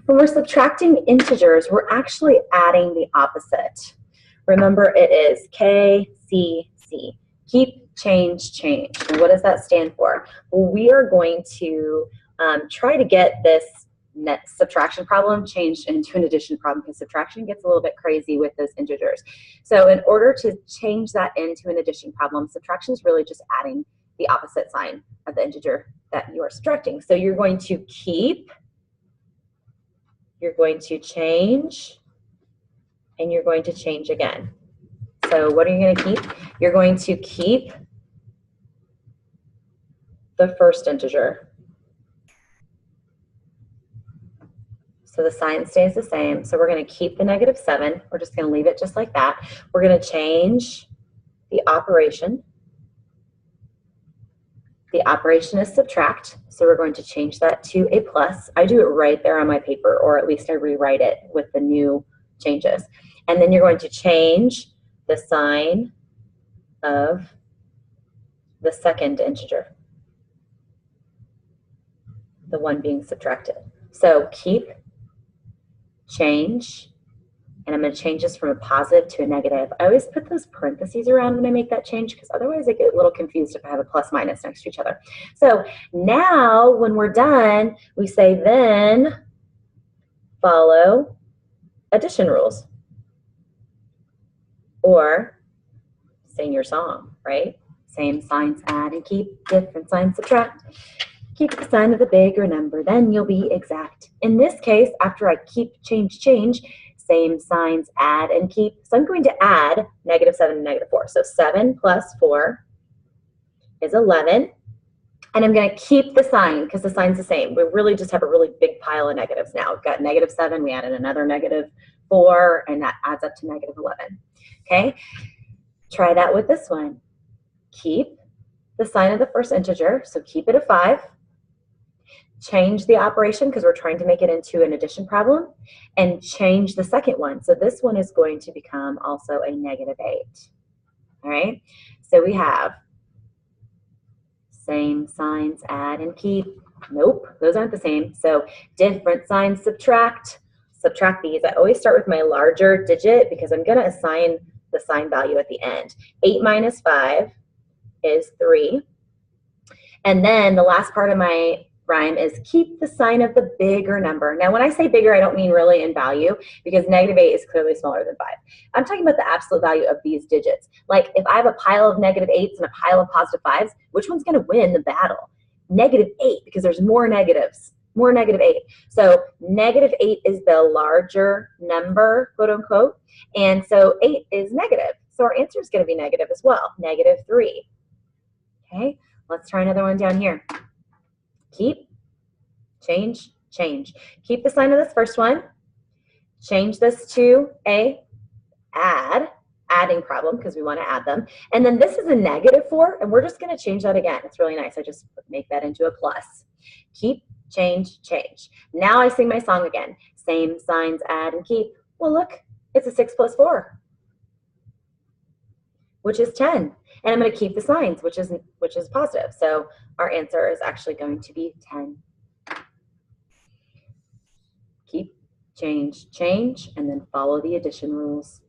When we're subtracting integers, we're actually adding the opposite. Remember, it is K, C, C. Keep, change, change. And what does that stand for? Well, we are going to try to get this net subtraction problem changed into an addition problem, because subtraction gets a little bit crazy with those integers. So in order to change that into an addition problem, subtraction is really just adding the opposite sign of the integer that you are subtracting. So you're going to keep, you're going to change, and you're going to change again. So what are you going to keep? You're going to keep the first integer. So the sign stays the same. So we're going to keep the -7. We're just going to leave it just like that. We're going to change the operation. The operation is subtract, so we're going to change that to a plus. I do it right there on my paper, or at least I rewrite it with the new changes. And then you're going to change the sign of the second integer, the one being subtracted. So keep, change, and I'm going to change this from a positive to a negative. I always put those parentheses around when I make that change, because otherwise I get a little confused if I have a plus minus next to each other. So now when we're done, we say then follow addition rules, or sing your song, right? Same signs add and keep, different signs subtract. Keep the sign of the bigger number, then you'll be exact. In this case, after I keep, change, change, same signs add and keep. So I'm going to add -7 and -4. So 7 plus 4 is 11. And I'm going to keep the sign because the sign's the same. We really just have a really big pile of negatives now. We've got -7, we added another -4, and that adds up to -11. Okay? Try that with this one. Keep the sign of the first integer, so keep it a 5. Change the operation because we're trying to make it into an addition problem, and change the second one. So this one is going to become also a -8. All right, so we have same signs add and keep. Nope, those aren't the same. So different signs subtract. Subtract these. I always start with my larger digit because I'm going to assign the sign value at the end. 8 minus 5 is 3. And then the last part of my rhyme is keep the sign of the bigger number. Now, when I say bigger, I don't mean really in value, because -8 is clearly smaller than 5. I'm talking about the absolute value of these digits. Like if I have a pile of -8s and a pile of +5s, which one's going to win the battle? -8, because there's more negatives, more -8. So -8 is the larger number, quote unquote, and so 8 is negative. So our answer is going to be negative as well, -3. Okay, let's try another one down here. Keep, change, change. Keep the sign of this first one. Change this to a adding problem because we want to add them. And then this is a -4, and we're just going to change that again. It's really nice. I just make that into a plus. Keep, change, change. Now I sing my song again. Same signs add and keep. Well, look, it's a 6 plus 4, which is 10. And I'm going to keep the signs, which is positive. So our answer is actually going to be 10. Keep, change, change, and then follow the addition rules.